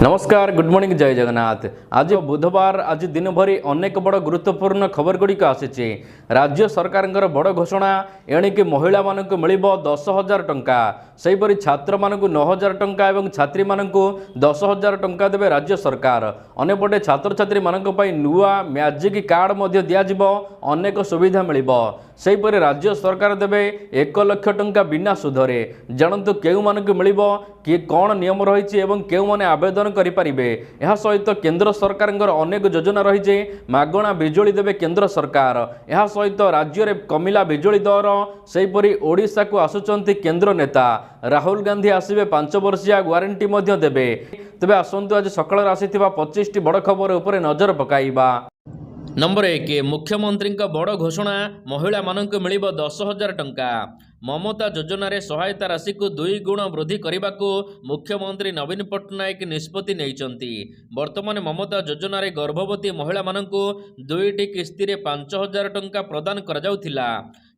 नमस्कार good morning जय जगन्नाथ। आज बुधवार आज दिन भरी अनेक बड़ गुरुत्वपूर्ण खबर गुड़िक आसी। राज्य सरकार बड़ घोषणा एणिकी महिला मानक मिल 10,000 टंका, सेहीपरि छात्र मानक 9,000 टंका और छात्री मानक 10,000 टंका देवे राज्य सरकार। अनेपटे छात्र छात्री मानक पई नुआ मैजिक कार्ड मध्य दियाजिबो, अनेक सुविधा मिलिबो। सेहीपरि राज्य सरकार देवे 1 लाख टंका बिना सुधरे। जानतु केउ मानक मिलिबो कि कौन नियम रही एवं केउ माने आवेदन करिपारिबे। यह सहित केंद्र सरकार अनेक योजना रही। मागणा बिजुली देवे केंद्र सरकार। यह सहित राज्य में कमिला बिजुली दर। सेहीपरि ओडिशा को आसुचंती केंद्र नेता राहुल गांधी आसिबे 5 वर्षिया ग्वारंटी मध्य देवे। तेबे आसंतु आज सकाळ आसीथिबा 25 टी बड़ खबर उपरे नजर पकाइबा। नंबर 1 मुख्यमंत्री बड़ घोषणा महिला मानक मिल 10,000 टंका। ममता योजन सहायता राशि को 2 गुण वृद्धि करने को मुख्यमंत्री नवीन पट्टनायक निष्पत्ति नहीं। वर्तमान ममता योजन गर्भवती महिला मानक 2टी किस्ती 5,000 टंका प्रदान कर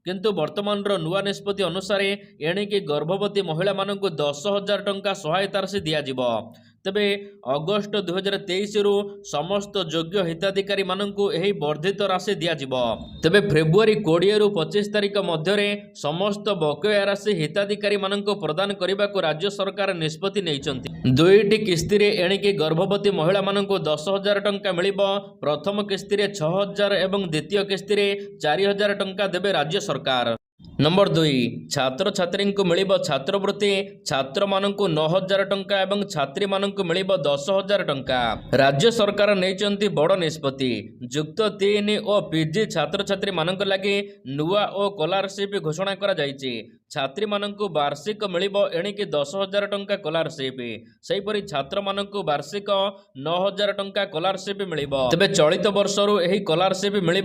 किंतु वर्तमान नुआ निष्पत्ति अनुसार एणिकी गर्भवती महिला मानक 10,000 टंका सहायता राशि दिज्व। तेबे अगस्ट 2023 रु समस्त योग्य हिताधिकारी मानकु एही वर्धित राशि दिज्व। तेबे फेब्रुआरी 20 रु 25 तारिख मध्य समस्त बकेया राशि हिताधिकारी मानकु प्रदान करने को राज्य सरकार निष्पत्ति नहीं। 2टी किस्ती एणिकी गर्भवती महिला मानकु 10,000 टंका मिलिबो। प्रथम किस्ती 6,000 एवं द्वितीय किस्ती 4,000 टंका देवे राज्य सरकार। नंबर 2 छात्र छात्री को मिल छात्रवृत्ति। छात्र मानक 9,000 टंका और छात्री मानक मिल 10,000 टंका। राज्य सरकार नहीं बड़ निष्पत्ति। युक्त 3 और पीजी छात्र छात्री मानक लगी नुआ और स्कॉलरशिप घोषणा करा जायछि। छात्री मानक वार्षिक मिल एणिकी 10,000 टंका स्कॉलरशिप। सेहीपरि छात्र मानक वार्षिक 9,000 टंका स्कॉलरशिप मिल। तेबे चलित वर्ष एही स्कॉलरशिप मिल।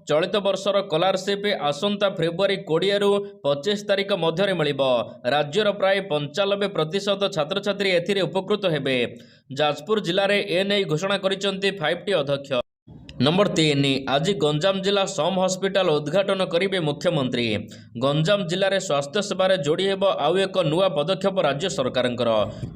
चलित वर्षर स्कॉलरशिप आसंता फेब्रुआरी 20 रु 25 तारिख मध्य मिल। राज्यर प्राय 95% छात्र छात्री एथिरे उपकृत हेबे। जाजपुर जिले में एने घोषणा करिसेंती 5T अध्यक्ष। नंबर 3 आज गंजाम जिला सम हॉस्पिटल उद्घाटन करेंगे मुख्यमंत्री। गंजाम जिले में स्वास्थ्य सेवार जोड़ी हेब आउ एक नुआ पदक्षेप राज्य सरकार।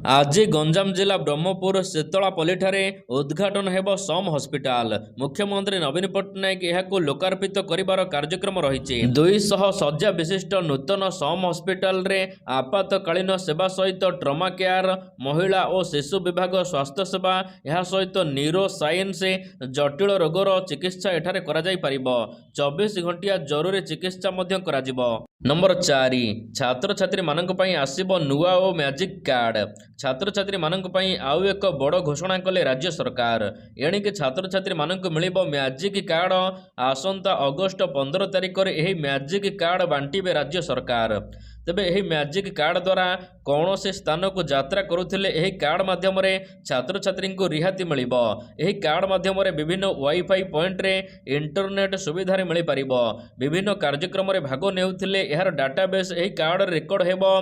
आज गंजाम जिला ब्रह्मपुर शीतलापल्ली ठारे उद्घाटन हेब सम हॉस्पिटल। मुख्यमंत्री नवीन पट्टनायक यहां लोकार्पित करिबार कार्यक्रम रही। 200 शଯ୍ୟା विशिष्ट नूतन सम हॉस्पिटल रे आपातकालीन सेवा सहित ट्रमा केयर, महिला और शिशु विभाग स्वास्थ्य सेवा, यह सहित न्यूरो साइंस, जटिल रोगर चिकित्सा एठारे करा जाई परिबो। 24 घंटिया जरूरी चिकित्सा मध्य करा जिवो। नंबर 4 छात्र छात्री मानक पई आसीबो नुआ और मैजिक कार्ड। छात्र छात्री मानक पई आउ एक बड़ घोषणा कले राज्य सरकार। एणिकी छात्र छात्री मानक मिलिबो मैजिक कार्ड। आसंता अगस्ट 15 तारिख रे एही मैजिक कार्ड बांटीबे राज्य सरकार। तेबे एही मैजिक कार्ड द्वारा कौन से स्थान को यात्रा करुथिले एही कार्ड माध्यम रे छात्र छात्री को रिहाती मिलिबो। एही कार्ड माध्यम रे विभिन्न वाईफाई पॉइंट रे इंटरनेट सुविधा रे मिली परिबो। विभिन्न कार्यक्रम रे भाग नेउथिले एहार डाटाबेस एही कार्ड रिकॉर्ड हेबो।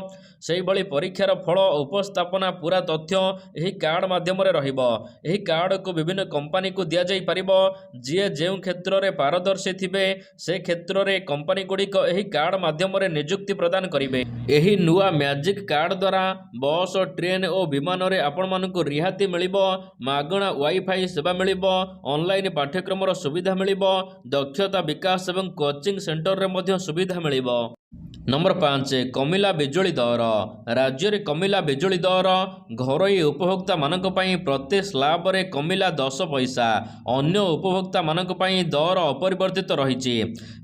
सेही भली परीक्षार फल उपस्थापना पूरा तथ्य एही कार्ड माध्यम रे रहिबो। एही कार्ड को विभिन्न कंपनी को दिया जाई परिबो। जे जेउ क्षेत्र रे पारदर्शी थिबे से क्षेत्र रे कंपनी गुड़िक एही कार्ड माध्यम रे नियुक्ति प्रदान करिबे। एही नुआ मैजिक कार्ड द्वारा बस, ट्रेन और विमान रे आपण मानकु रिहाती मिलिबो। मागणा वाईफाई सेवा मिलिबो। ऑनलाइन पाठ्यक्रम सुविधा मिलिबो। दक्षता विकास एवं कोचिंग सेंटर रे मध्य सुविधा मिलिबो। नंबर 5 कमिला बिजुली दर। राज्य में कमिला बिजुली दर। घरोई उपभोक्ता मानक पई प्रति स्लाब रे कमिला 10 पैसा। अन्य उपभोक्ता मानक पई दर अपरिवर्तित रही।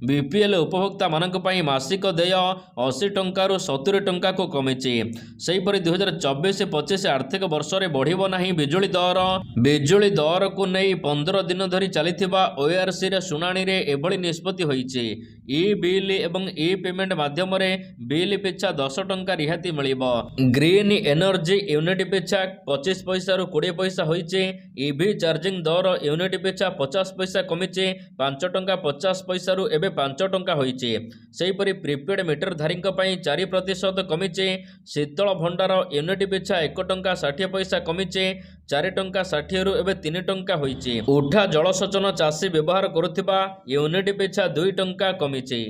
बीपीएल उपभोक्ता मानक पई मासिक देय 80 टंका रु 70 टंका को कमिछि। सेहीपरि 2024-25 आर्थिक वर्ष रे बढ़िबो नाही बिजुली दर। बिजुली दर को नहीं 15 दिन धरी चलिथिबा ओआरसी रे सुनानी रे एभली निष्पत्ति होईछि। ई बिल एवं ई पेमेंट माध्यम रे बिल पिछा 10 टंका रिहाती मिलिबो। ग्रीन एनर्जी यूनिट पिछा 25 पैसा रु 20 पैसा होईछि। ईवी चार्जिंग दर यूनिट पिछा 50 पैसा कमिछि। 5 टंका 50 पैसा रु एबे 5 टंका होईछि। सेहीपरि प्रीपेड मीटर धारीक पई 4% कमिछि। शीतल भंडार यूनिट पिछा 1 टंका 60 पैसा कमिछि। 4 टंका 60 रु एबे 3 टंका होईछि। उठा जलसेचन चाषी व्यवहार करुथिबा यूनिट पिछा 2 टंका कमिछि।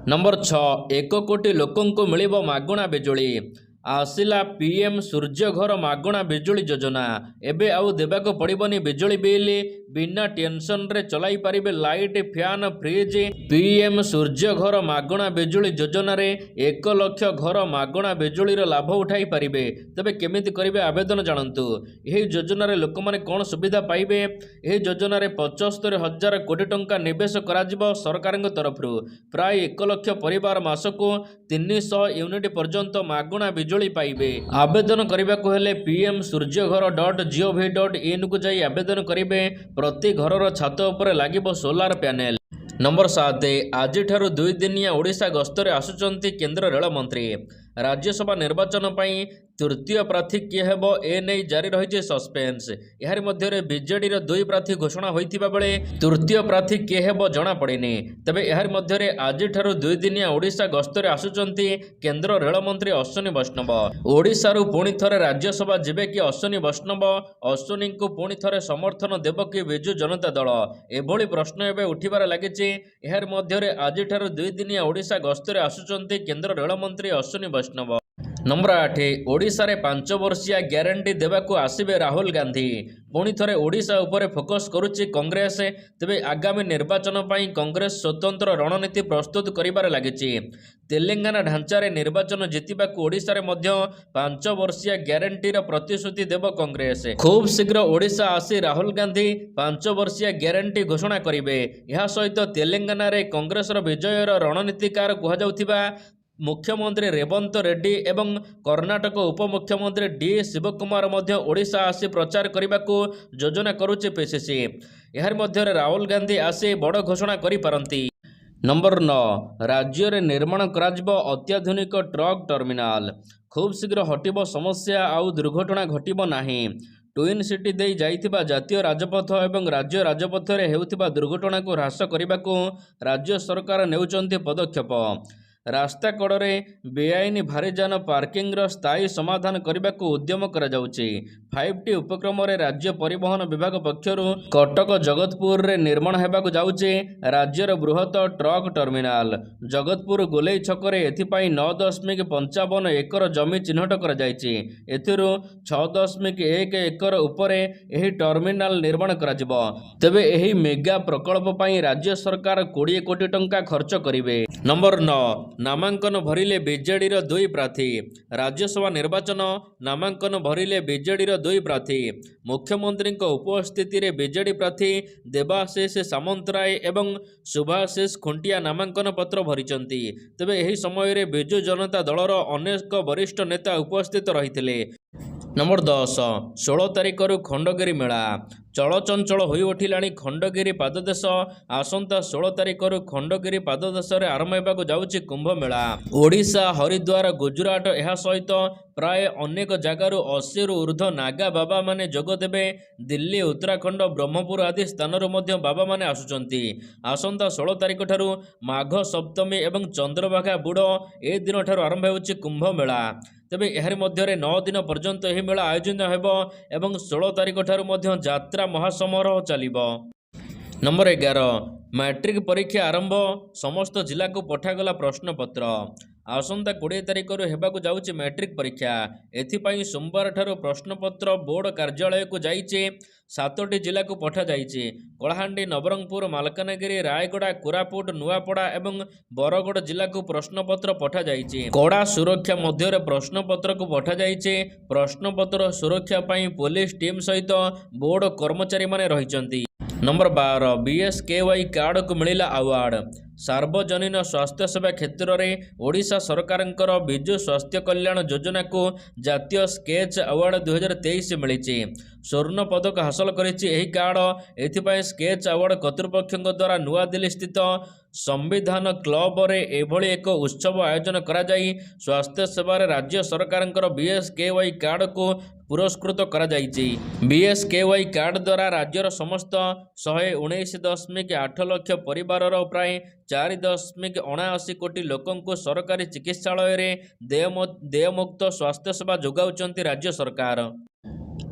नंबर 6 1 कोटी लोकों को मिलिबो मागणा बिजुली। आसिला पीएम सूर्य घर मागणा बिजुली योजना एबे आउ देबाको पड़िबनी बिजुली बिल बिना टेंशन रे चलाई पारिबे लाइट फैन फ्रिज पीएम सूर्य घर मागणा बिजुली योजना रे 1 लाख घर मागणा बिजुली रो लाभ उठाई पारिबे। तबे केमिति करिवे आवेदन जानंतु। एही योजना रे लोक माने कोन सुविधा पाइबे। एही योजना रे 75,000 कोटी टंका निवेश कराजिबो सरकारक तरफरु। प्राय 1 लाख परिवार मासको 300 यूनिट पर्यंत मागणा बिजुली पाइबे। आवेदन करबाको हेले pmsurjaghar.gov.in को जाई आवेदन करिवे। प्रति घरर छात उपरे लागिबो सोलार पैनल। नंबर 7 आज 2 दिनिया ओडिशा गस्तरे आसुचंती केंद्र रेल मंत्री। राज्यसभा निर्वाचन पई तृतीय प्रार्थी किए हेबो ए नै जारी रहिছে सस्पेंस। एहार मध्यरे बीजेडी रो 2 प्रार्थी घोषणा होइतिबा बेले तृतीय प्रार्थी किए हेबो जणा पड़ेनी। तबे एहार मध्यरे आज 2 दिनिया ओडिशा गस्तरे आसुचंती केंद्र रेल मंत्री अश्विनी वैष्णव। ओडिशा रु पुणी थरे राज्यसभा जिबे कि अश्विनी वैष्णव। अश्विनी को पुणी थरे समर्थन देबो कि बिजु जनता दल एभली प्रश्न एबे उठिबार लागिछि। एहार मध्यरे आज 2 दिनिया ओडिशा गस्तरे आसुचंती केंद्र रेल मंत्री अश्विनी वैष्णव। नंबर 8 ओडिशा रे 5 वर्षिया ग्यारंटी देबाकू आसिबे राहुल गांधी। पुणी थरे ओडिशा उपरे फोकस करुछि कांग्रेस। तेबे आगामी निर्वाचन पई कांग्रेस स्वतंत्र रणनीति प्रस्तुत करिबार लागिछि। तेलंगाना ढांचा रे निर्वाचन जितिबाकू ओडिशा रे मध्य 5 वर्षिया ग्यारंटी रो प्रतिश्रुति देबो कांग्रेस। खूब शीघ्र ओडिशा आसी राहुल गांधी 5 वर्षिया ग्यारंटी घोषणा करिवे। एहा सहित तेलंगाना रे कांग्रेस रो विजय रो रणनीतिकार कुहा जाउथिबा मुख्यमंत्री रेवंत रेड्डी एवं कर्णाटक उपमुख्यमंत्री डी शिवकुमार मध्य ओडिशा आसी प्रचार करने योजना करुचे पीसीसी। यार मध्य राहुल गांधी आसी बड़ घोषणा करि पारंती। नंबर 9 राज्य रे निर्माण कराजिबो अत्याधुनिक ट्रक टर्मिनाल। खूब शीघ्र हटिबो समस्या आउ दुर्घटना घटिबो नाही। ट्विन सिटी दे जाइथिबा जातीय राजपथ एवं राज्य राजपथ रे हेउथिबा दुर्घटना को ह्रास करबाकू राज्य सरकार नेउचंती पदक्षेप। रास्ता कड़े बेआईन भारीजान पार्किंग स्थायी समाधान करने को उद्यम करा 5T उपक्रम रे राज्य परिवहन विभाग पक्षर कटक जगतपुर रे निर्माण होगाकू जाउचे राज्यर बृहत ट्रक टर्मिनाल। जगतपुर गोलेई छकरे एथिपाई 9.55 एकर जमी चिन्हट करा जायछि। एथिरु 6.1 एकर उपरे एही टर्मिनाल निर्माण करा जिवो। तबे एही मेगा प्रकल्प पई राज्य सरकार 20 कोटी टंका खर्च करिवे। नंबर 9 नामांकन भरिले बीजेडी रो 2 प्रार्थी। राज्यसभा निर्वाचन नामांकन भरिले बीजेडी रो 2 प्रार्थी। मुख्यमंत्री उपस्थिति रे बीजेडी प्रार्थी देवाशीष सामंतराय एवं सुभाशीष खुंटिया नामांकन पत्र भरिचंती। तबे एही समय रे बिजु जनता दलर अनेक वरिष्ठ नेता उपस्थित रहिथिले। नंबर 10 16 तारिख रु खंडगिरी मेला चलचंचल होई उठिलाणी। खंडगिरी पाददेश आसंता 16 तारिख रु खंडगिरी पाददेश रे आरंभ हेबाकू जाउछि कुंभ मेला। ओडिशा हरिद्वार गुजरात एहा सहित प्राय अनेक जगारु 80 रु ऊर्ध्व नागा बाबा माने जोग देबे। दिल्ली उत्तराखंड ब्रह्मपुर आदि स्थानरु मध्य बाबा माने आसुचंती। आसंता 16 तारिख ठारु माघ सप्तमी एवं चंद्रभागा बुड़ ए दिन ठारु आरंभ हेउछि कुंभ मेला। तेबे एहार मध्य 9 दिन पर्यंत यह मेला आयोजन हेबो एवं 16 तारिख ठारु मध्य यात्रा महासमारोह चलिबो। नंबर 11 मैट्रिक परीक्षा आरंभ। समस्त जिला को पठागला प्रश्नपत्र। आसंता 20 तारिख रु हेबाकू जाउछि मैट्रिक परीक्षा। एथिपाई सोमवार ठारु प्रश्नपत्र बोर्ड कार्यालय को जाइछे। 7टी जिला को पठा जाइछे। कलाहांडी नवरंगपुर मालकानगिरी रायगड़ा कोरापुट नुआपड़ा एवं बरगड़ जिला को प्रश्नपत्र पठा जाइछे। कड़ा सुरक्षा मध्य प्रश्नपत्र को पठा जाइछे। प्रश्नपत्र सुरक्षा पई पुलिस टीम सहित बोर्ड कर्मचारी माने रहिचंती। नंबर 12 BSKY कार्ड को मिला अवार्ड। सार्वजनीन स्वास्थ्य सेवा क्षेत्र में ओडिशा सरकारंकर विजु स्वास्थ्य कल्याण योजना को जातीय स्केच अवार्ड 2023 मिली। स्वर्ण पदक हासिल करिछि एही कार्ड। एथिपाई स्केच अवार्ड कर्तृपक्ष द्वारा नुआ दिल्ली स्थित संविधान क्लब रे एभली एक उत्सव आयोजन करा जाई स्वास्थ्य सेवा राज्य सरकारंकर BSKY कार्ड को पुरस्कृत करा जाइछि। BSKY कार्ड द्वारा राज्यर समस्त 119.8 लाख परिवार प्राय 4.79 कोटी लोकं को सरकारी चिकित्सालय रे देयमुक्त स्वास्थ्य सेवा जोगाउचंती राज्य सरकार।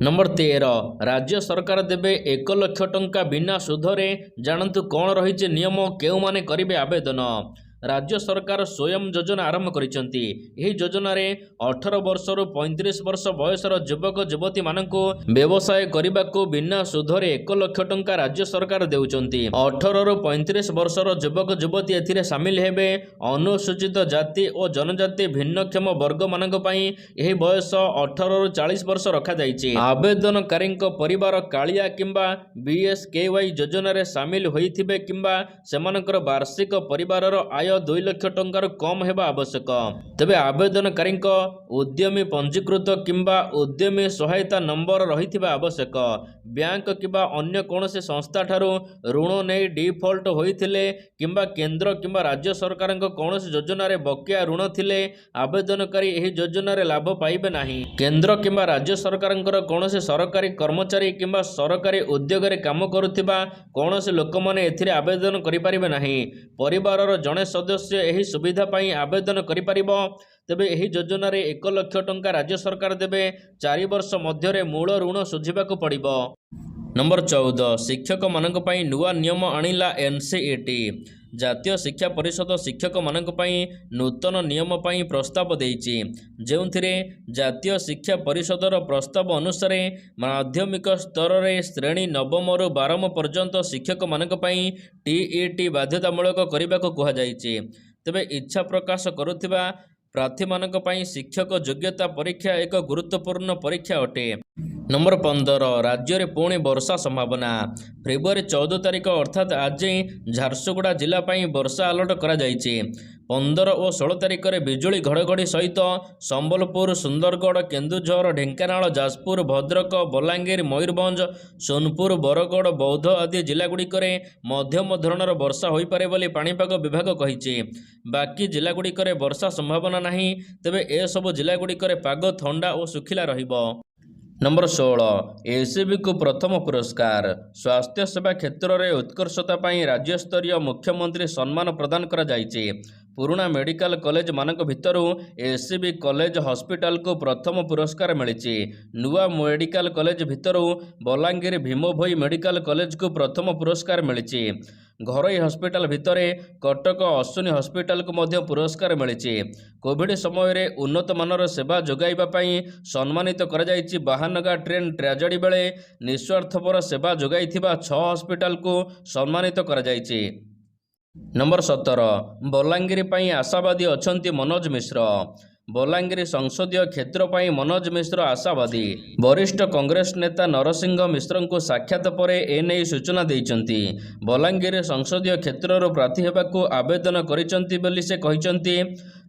नंबर 13 राज्य सरकार देबे 1 लाख टंका बिना सुधरे। जानतु कौन रही नियम केउ माने करिवे आवेदन। राज्य सरकार स्वयं योजना आरंभ करिसेंती। एही योजनारे 18 वर्षରୁ 35 वर्ष बयसर युवक युवती मानकु व्यवसाय करिबाकु बिना सुधरे 1 लाख टंका राज्य सरकार देउचंती। 18 ରୁ 35 वर्षर युवक युवती एथिरे शामिल हेबे। अनुसूचित जाति और जनजाति भिन्नक्षम वर्ग मानक पई एही बयस 18 ରୁ 40 वर्ष रखा जाइछि। आवेदनकारी परिवार कालिया किंबा बीएसकेवाई योजना रे शामिल होइथिबे किंबा सेमानकर वार्षिक परिवारर आय 2 लाख टंकार कम हेबा आवश्यक। तेबे आवेदनकारी उद्यमी पंजीकृत किंबा उद्यमी सहायता नंबर रहिथिबा आवश्यक। बैंक किंबा अन्य कोनोसी संस्था ठारू ऋण नै डिफॉल्ट होइथिले किंबा केंद्र किंबा राज्य सरकार कोनोसी योजना रे बकिया ऋण थिले आवेदनकारी एही योजना रे लाभ पाइबे नाही। केंद्र किंबा राज्य सरकारंकर कोनोसी सरकारी कर्मचारी किंबा सरकारी उद्योग रे काम करुथिबा कोनोसी लोक माने एथिरे आवेदन करि परिबे नाही। परिवारर जणे सदस्य एही सुविधा पाई आवेदन करि परिबो। तेबे एही योजना रे 1 लाख टंका राज्य सरकार देबे। 4 वर्ष मध्यरे मूल ऋण सुझिबाकू पड़िबो। नंबर 14 शिक्षक मानक पई नुआ नियम आनिला एनसीईटी। जातीय शिक्षा परिषद शिक्षक मानक पई नूतन नियम पई प्रस्ताव देइछि। जेउथिरे जातीय शिक्षा परिषदर प्रस्ताव अनुसार माध्यमिक स्तर रे श्रेणी 9 ରୁ 12 पर्यंत शिक्षक मानक पई टीईटी बाध्यतामूलक करबाक कुहा जाइछि। तेबे इच्छा प्रकाश करुथिबा प्रार्थी मानक पई शिक्षक योग्यता परीक्षा एक गुरुत्वपूर्ण परीक्षा अटे। नंबर 15 राज्य रे पुणी वर्षा संभावना। फेब्रुआरी 14 तारिख अर्थात आज झारसुगुड़ा जिला पई वर्षा अलर्ट करा जाइछि। 15 और 16 तारिख में बिजुली घड़घड़ी सहित संबलपुर सुंदरगढ़ केन्दुझर ढेंकानाल जाजपुर भद्रक बलांगीर मयूरभंज सोनपुर बरगढ़ बौद्ध आदि जिलागुड़िक मध्यम धरणर वर्षा हो पारे बोली पाणीपाग विभाग कहिछि। बाकी जिलागुड़िक वर्षा संभावना नहीं। तेबे ए सब जिलागुड़िक पाग ठंडा और सुखिला रहिबो। नंबर 16 एसीबी को प्रथम पुरस्कार। स्वास्थ्य सेवा क्षेत्र में उत्कर्षता पाई राज्य स्तरीय मुख्यमंत्री सम्मान प्रदान करा जाइछि। पुराना मेडिकल कॉलेज मानक भितरु एसीबी कॉलेज हॉस्पिटल को प्रथम पुरस्कार मिली। नुआ मेडिकल कॉलेज भितरु बलांगीर भीमभोई मेडिकल कॉलेज को प्रथम पुरस्कार मिली। घरोई हॉस्पिटल भितरे कटक अश्विनी हॉस्पिटल को मध्य पुरस्कार मिली। कोविड समय रे उन्नत मानर सेवा जोगाइबा पई सम्मानित करा जाइछि। बाहानगा ट्रेन ट्रेजेडी बेले निस्वार्थपर सेवा जोगाइथिबा 6 हॉस्पिटल को सम्मानित करा जाइछि। नंबर 17 बलांगीर पई आशावादी अछंती मनोज मिश्र। बलांगीर संसदीय क्षेत्र पई मनोज मिश्र आशावादी। वरिष्ठ कांग्रेस नेता नरसिंह मिश्र को साक्षात परे एने सूचना देइचंती। बलांगीर संसदीय क्षेत्र प्रार्थी हेबाकू आवेदन करिसंती बोली से कहिसंती।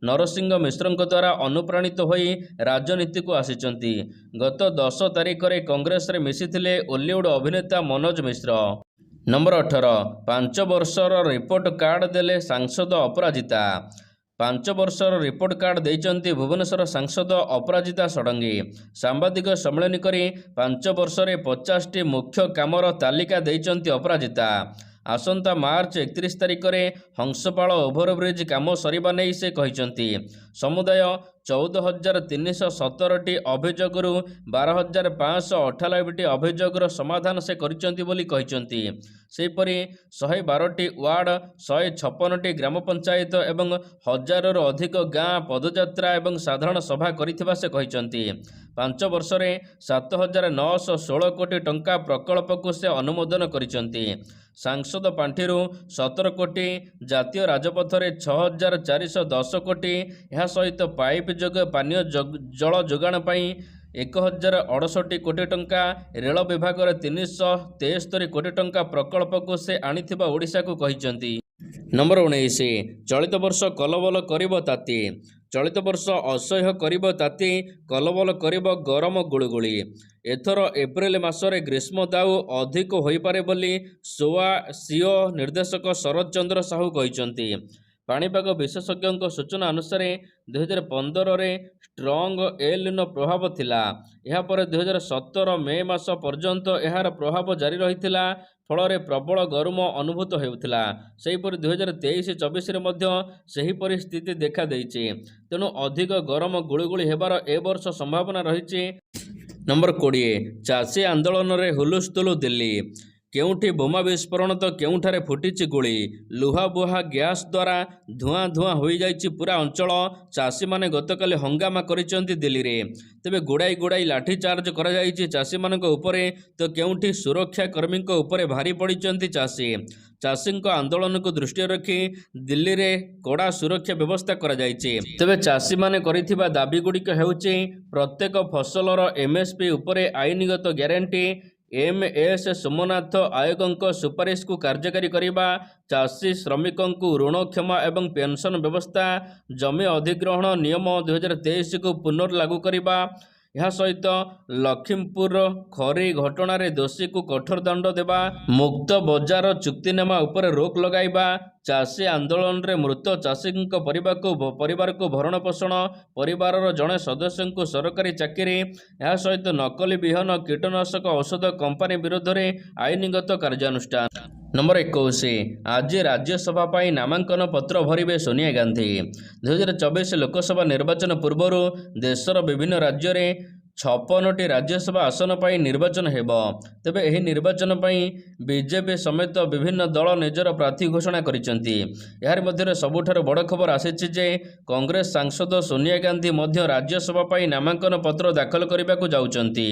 नरसिंह मिश्र द्वारा अनुप्राणित होई राजनीति को आसिचंती। गत 10 तारिख रे कांग्रेस रे मिसिथिले ओलीवुड अभिनेता Manoj Mishra. Number 18 5 वर्षर report card देले सांसद अपराजिता। 5 वर्षर रिपोर्ट कार्ड देइचंती भुवनेश्वर सांसद अपराजिता षडंगी। सांबादिक सम्मेलन करी 5 वर्षरे 50टी मुख्य कामर तालिका देइचंती अपराजिता। आसंता मार्च 31 तारिख में हंसपाल ओभरब्रिज काम सरिबा नहीं से कहिसंती। समुदाय 14,317टी अभियोगरू 12,598टी अभियोगर समाधान से करिसंती बोली कहिसंती। सेहीपरि 112टी वार्ड 156टी ग्राम पंचायत एवं 1000 ରୁ अधिक गाँ पदयात्रा एवं साधारण सभा करिथिबा से कहिसंती। 5 वर्षरे 7,916 कोटी टंका प्रकल्प को से अनुमोदन करिसंती। सांसद पांठिरू 17 कोटी, जातीय राजपथ रे 6,410 कोटी, यह सहित पाइप जोग पानीय जल जोगाण पाई 1,068 कोटी टंका, रेल विभाग रे 373 कोटी टंका प्रकल्प को से आनिथिबा ओडिशा को कहिसंती। नंबर 19 चलित वर्ष कलबल करिब ताती। चलित वर्ष असह्य करिब ताती, कलबल करिब गरम गुळुगुळी। एथर एप्रिल मासरे ग्रीष्म दाउ अधिक होई पारे बोली सोआ सीओ निर्देशक शरद चंद्र साहू कहिसंती। पाणीपाग विशेषज्ञों सूचना अनुसार 2015 रे स्ट्रंग एलिनो प्रभाव थिला। यह पर 2017 मे मास पर्यंत यार प्रभाव जारी रहिथिला, फल प्रबल गरम अनुभूत होउथिला। सेहीपरि 2023-24 रे मध्य सही परिस्थिति देखा देइछि। तेणु अधिक गरम गुळुगुळी हेबार ए वर्ष संभावना रहिछि। नंबर 20 चाषी आंदोलन रे हुलुस्थुलु दिल्ली। କେଉଁଠି ବୋମା ବିସ୍ଫୋରଣ ତ କେଉଁଠାରେ ଫୁଟିଛି ଗୁଳି। ଲୁହାବୁହା ଗ୍ୟାସ୍ ଦ୍ୱାରା ଧୂଆଁ ଧୂଆଁ ହୋଇଯାଇଛି ପୁରା ଅଞ୍ଚଳ। ଚାଷୀମାନେ ଗତକାଲି ହଙ୍ଗାମା କରିଛନ୍ତି ଦିଲ୍ଲୀରେ। ତେବେ ଗୁଡ଼ାଇ ଲାଠିଚାର୍ଜ କରାଯାଇଛି ଚାଷୀମାନଙ୍କ ଉପରେ ତ କେଉଁଠି ସୁରକ୍ଷା କର୍ମୀଙ୍କ ଉପରେ ଭାରି ପଡ଼ିଛନ୍ତି ଚାଷୀ। ଚାଷୀଙ୍କ ଆନ୍ଦୋଳନକୁ ଦୃଷ୍ଟିରେ ରଖି ଦିଲ୍ଲୀରେ କଡ଼ା ସୁରକ୍ଷା ବ୍ୟବସ୍ଥା କରାଯାଇଛି। ତେବେ ଚାଷୀମାନେ କରିଥିବା ଦାବିଗୁଡ଼ିକ ହେଉଛି ପ୍ରତ୍ୟେକ ଫସଲର MSP ଉପରେ ଆଇନଗତ ଗ୍ୟାରେଣ୍ଟି, MS ସୋମନାଥ ଆୟୋଗଙ୍କ ସୁପାରିଶକୁ କାର୍ଯ୍ୟକାରୀ କରିବା, ଚାଷୀ ଶ୍ରମିକଙ୍କୁ ଋଣ କ୍ଷମା ଏବଂ ପେନ୍ସନ୍ ବ୍ୟବସ୍ଥା, ଜମି ଅଧିଗ୍ରହଣ ନିୟମ 2023କୁ ପୁନର୍ଲାଗୁ କରିବା। ଏହା ସହିତ ଲକ୍ଷ୍ମୀପୁର ଖରି ଘଟଣାରେ ଦୋଷୀକୁ କଠୋର ଦଣ୍ଡ ଦେବା, ମୁକ୍ତ ବଜାର ଚୁକ୍ତିନାମା ଉପରେ ରୋକ ଲଗାଇବା, ଚାଷୀ ଆନ୍ଦୋଳନରେ ମୃତ ଚାଷୀଙ୍କ ପରିବାରକୁ ଭରଣପୋଷଣ, ପରିବାରର ଜଣେ ସଦସ୍ୟଙ୍କୁ ସରକାରୀ ଚାକିରି। ଏହା ସହିତ ନକଲି ବିହନ କୀଟନାଶକ ଔଷଧ କମ୍ପାନୀ ବିରୋଧରେ ଆଇନଗତ କାର୍ଯ୍ୟାନୁଷ୍ଠାନ। ନମ୍ବର 21, ଆଜି ରାଜ୍ୟସଭା ପାଇଁ ନାମାଙ୍କନ ପତ୍ର ଭରିବେ ସୋନିଆ ଗାନ୍ଧୀ। 2024 ଲୋକସଭା ନିର୍ବାଚନ ପୂର୍ବରୁ ଦେଶର ବିଭିନ୍ନ ରାଜ୍ୟରେ 56ଟି ରାଜ୍ୟସଭା ଆସନ ପାଇଁ ନିର୍ବାଚନ ହେବ। ତେବେ ଏହି ନିର୍ବାଚନ ପାଇଁ ବିଜେପି ସମେତ ବିଭିନ୍ନ ଦଳ ନିଜର ପ୍ରାର୍ଥୀ ଘୋଷଣା କରିଛନ୍ତି। ଏହାର ମଧ୍ୟରେ ସବୁଠାରୁ ବଡ଼ ଖବର ଆସିଛି ଯେ କଂଗ୍ରେସ ସାଂସଦ ସୋନିଆ ଗାନ୍ଧୀ ମଧ୍ୟ ରାଜ୍ୟସଭା ପାଇଁ ନାମାଙ୍କନ ପତ୍ର ଦାଖଲ କରିବାକୁ ଯାଉଛନ୍ତି।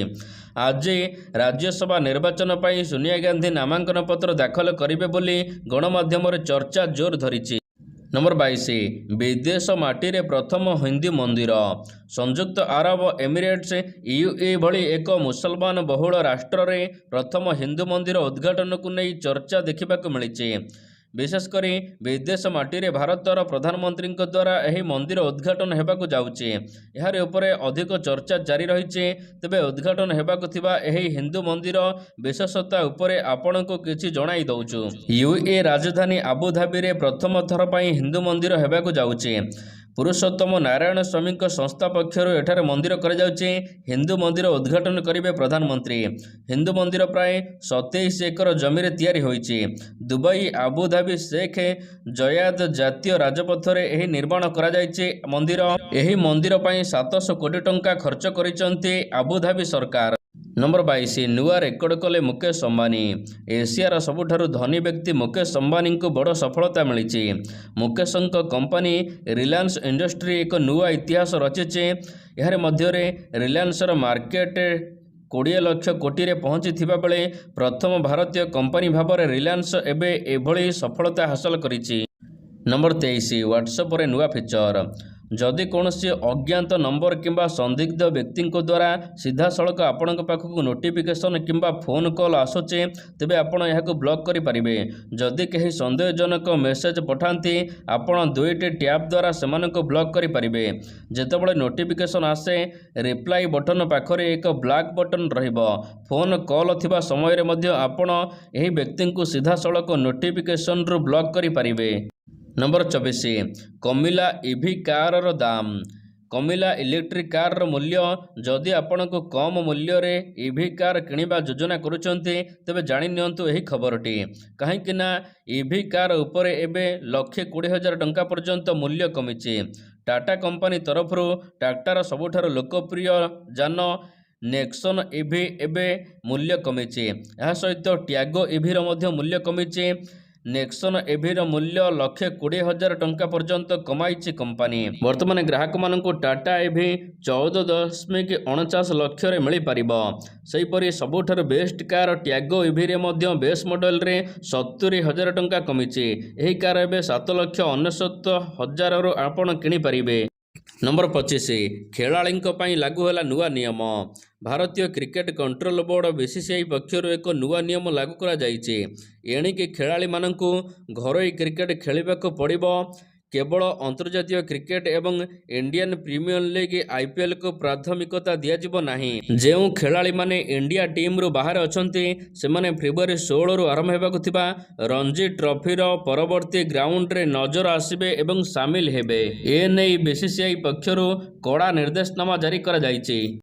ଆଜି ରାଜ୍ୟସଭା ନିର୍ବାଚନ ପାଇଁ ସୋନିଆ ଗାନ୍ଧୀ ନାମାଙ୍କନ ପତ୍ର ଦାଖଲ କରିବେ ବୋଲି ଗଣମାଧ୍ୟମରେ ଚର୍ଚ୍ଚା ଜୋର ଧରିଛି। ନମ୍ବର 22, ବିଦେଶ ମାଟିରେ ପ୍ରଥମ ହିନ୍ଦୁ ମନ୍ଦିର। ସଂଯୁକ୍ତ ଆରବ ଏମିରେଟ୍ସ UAE ଭଳି ଏକ ମୁସଲମାନ ବହୁଳ ରାଷ୍ଟ୍ରରେ ପ୍ରଥମ ହିନ୍ଦୁ ମନ୍ଦିର ଉଦ୍ଘାଟନକୁ ନେଇ ଚର୍ଚ୍ଚା ଦେଖିବାକୁ ମିଳିଛି। ବିଶେଷ କରି ବିଦେଶ ମାଟିରେ ଭାରତର ପ୍ରଧାନମନ୍ତ୍ରୀଙ୍କ ଦ୍ୱାରା ଏହି ମନ୍ଦିର ଉଦ୍ଘାଟନ ହେବାକୁ ଯାଉଛି। ଏହାରି ଉପରେ ଅଧିକ ଚର୍ଚ୍ଚା ଜାରି ରହିଛି। ତେବେ ଉଦ୍ଘାଟନ ହେବାକୁ ଥିବା ଏହି ହିନ୍ଦୁ ମନ୍ଦିର ବିଶେଷତା ଉପରେ ଆପଣଙ୍କୁ କିଛି ଜଣାଇ ଦେଉଛୁ। UAE ରାଜଧାନୀ ଆବୁଧାବିରେ ପ୍ରଥମ ଥର ପାଇଁ ହିନ୍ଦୁ ମନ୍ଦିର ହେବାକୁ ଯାଉଛି। ପୁରୁଷୋତ୍ତମ ନାରାୟଣ ସ୍ୱାମୀଙ୍କ ସଂସ୍ଥା ପକ୍ଷରୁ ଏଠାରେ ମନ୍ଦିର କରାଯାଉଛି। ହିନ୍ଦୁ ମନ୍ଦିର ଉଦ୍ଘାଟନ କରିବେ ପ୍ରଧାନମନ୍ତ୍ରୀ। ହିନ୍ଦୁ ମନ୍ଦିର ପ୍ରାୟ 27 ଏକର ଜମିରେ ତିଆରି ହୋଇଛି। ଦୁବାଇ ଆବୁଧାବି ଶେଖ୍ ଜୟାଦ ଜାତୀୟ ରାଜପଥରେ ଏହି ନିର୍ମାଣ କରାଯାଇଛି ମନ୍ଦିର। ଏହି ମନ୍ଦିର ପାଇଁ 700 କୋଟି ଟଙ୍କା ଖର୍ଚ୍ଚ କରିଛନ୍ତି ଆବୁଧାବି ସରକାର। ନମ୍ବର 22, ନୂଆ ରେକର୍ଡ କଲେ ମୁକେଶ ଅମ୍ବାନୀ। ଏସିଆର ସବୁଠାରୁ ଧନୀ ବ୍ୟକ୍ତି ମୁକେଶ ଅମ୍ବାନୀଙ୍କୁ ବଡ଼ ସଫଳତା ମିଳିଛି। ମୁକେଶଙ୍କ କମ୍ପାନୀ ରିଲାଏନ୍ସ ଇଣ୍ଡଷ୍ଟ୍ରି ଏକ ନୂଆ ଇତିହାସ ରଚିଛି। ଏହାର ମଧ୍ୟରେ ରିଲାଏନ୍ସର ମାର୍କେଟ 20 ଲକ୍ଷ କୋଟିରେ ପହଞ୍ଚିଥିବା ବେଳେ ପ୍ରଥମ ଭାରତୀୟ କମ୍ପାନୀ ଭାବରେ ରିଲାଏନ୍ସ ଏବେ ଏଭଳି ସଫଳତା ହାସଲ କରିଛି। ନମ୍ବର 23, ହ୍ୱାଟ୍ସଆପରେ ନୂଆ ଫିଚର। ଯଦି କୌଣସି ଅଜ୍ଞାତ ନମ୍ବର କିମ୍ବା ସନ୍ଦିଗ୍ଧ ବ୍ୟକ୍ତିଙ୍କ ଦ୍ୱାରା ସିଧାସଳଖ ଆପଣଙ୍କ ପାଖକୁ ନୋଟିଫିକେସନ୍ କିମ୍ବା ଫୋନ୍ କଲ୍ ଆସୁଛି ତେବେ ଆପଣ ଏହାକୁ ବ୍ଲକ୍ କରିପାରିବେ। ଯଦି କେହି ସନ୍ଦେହଜନକ ମେସେଜ୍ ପଠାନ୍ତି ଆପଣ 2ଟି ଟ୍ୟାବ୍ ଦ୍ୱାରା ସେମାନଙ୍କୁ ବ୍ଲକ୍ କରିପାରିବେ। ଯେତେବେଳେ ନୋଟିଫିକେସନ୍ ଆସେ ରିପ୍ଲାଇ ବଟନ୍ ପାଖରେ ଏକ ବ୍ଲାକ୍ ବଟନ୍ ରହିବ। ଫୋନ୍ କଲ୍ ଥିବା ସମୟରେ ମଧ୍ୟ ଆପଣ ଏହି ବ୍ୟକ୍ତିଙ୍କୁ ସିଧାସଳଖ ନୋଟିଫିକେସନ୍ରୁ ବ୍ଲକ୍ କରିପାରିବେ। ନମ୍ବର 24, କମିଲା EV କାରର ଦାମ। କମିଲା ଇଲେକ୍ଟ୍ରିକ୍ କାରର ମୂଲ୍ୟ। ଯଦି ଆପଣଙ୍କୁ କମ୍ ମୂଲ୍ୟରେ EV କାର୍ କିଣିବା ଯୋଜନା କରୁଛନ୍ତି ତେବେ ଜାଣିନିଅନ୍ତୁ ଏହି ଖବରଟି। କାହିଁକିନା EV କାର୍ ଉପରେ ଏବେ 1,20,000 ଟଙ୍କା ପର୍ଯ୍ୟନ୍ତ ମୂଲ୍ୟ କମିଛି। ଟାଟା କମ୍ପାନୀ ତରଫରୁ ଟାଟାର ସବୁଠାରୁ ଲୋକପ୍ରିୟ ଯାନ ନେକ୍ସନ୍ EV ଏବେ ମୂଲ୍ୟ କମିଛି। ଏହା ସହିତ ଟ୍ୟାଗୋ EVର ମଧ୍ୟ ମୂଲ୍ୟ କମିଛି। ନେକ୍ସନ୍ EVର ମୂଲ୍ୟ 1,20,000 ଟଙ୍କା ପର୍ଯ୍ୟନ୍ତ କମାଇଛି କମ୍ପାନୀ। ବର୍ତ୍ତମାନ ଗ୍ରାହକମାନଙ୍କୁ ଟାଟା EV 14.49 ଲକ୍ଷରେ ମିଳିପାରିବ। ସେହିପରି ସବୁଠାରୁ ବେଷ୍ଟ କାର୍ ଟ୍ୟାଗୋ EVରେ ମଧ୍ୟ ବେସ୍ ମଡେଲରେ 70,000 ଟଙ୍କା କମିଛି। ଏହି କାର୍ ଏବେ 7,99,000ରୁ ଆପଣ କିଣିପାରିବେ। ନମ୍ବର 25, ଖେଳାଳିଙ୍କ ପାଇଁ ଲାଗୁ ହେଲା ନୂଆ ନିୟମ। ଭାରତୀୟ କ୍ରିକେଟ କଣ୍ଟ୍ରୋଲ ବୋର୍ଡ BCCI ପକ୍ଷରୁ ଏକ ନୂଆ ନିୟମ ଲାଗୁ କରାଯାଇଛି। ଏଣିକି ଖେଳାଳିମାନଙ୍କୁ ଘରୋଇ କ୍ରିକେଟ ଖେଳିବାକୁ ପଡ଼ିବ। କେବଳ ଅନ୍ତର୍ଜାତୀୟ କ୍ରିକେଟ ଏବଂ ଇଣ୍ଡିଆନ୍ ପ୍ରିମିୟର ଲିଗ୍ IPLକୁ ପ୍ରାଥମିକତା ଦିଆଯିବ ନାହିଁ। ଯେଉଁ ଖେଳାଳିମାନେ ଇଣ୍ଡିଆ ଟିମ୍ରୁ ବାହାରେ ଅଛନ୍ତି ସେମାନେ ଫେବୃଆରୀ 16ରୁ ଆରମ୍ଭ ହେବାକୁ ଥିବା ରଞ୍ଜି ଟ୍ରଫିର ପରବର୍ତ୍ତୀ ଗ୍ରାଉଣ୍ଡରେ ନଜର ଆସିବେ ଏବଂ ସାମିଲ ହେବେ। ଏନେଇ BCCI ପକ୍ଷରୁ କଡ଼ା ନିର୍ଦ୍ଦେଶନାମା ଜାରି କରାଯାଇଛି।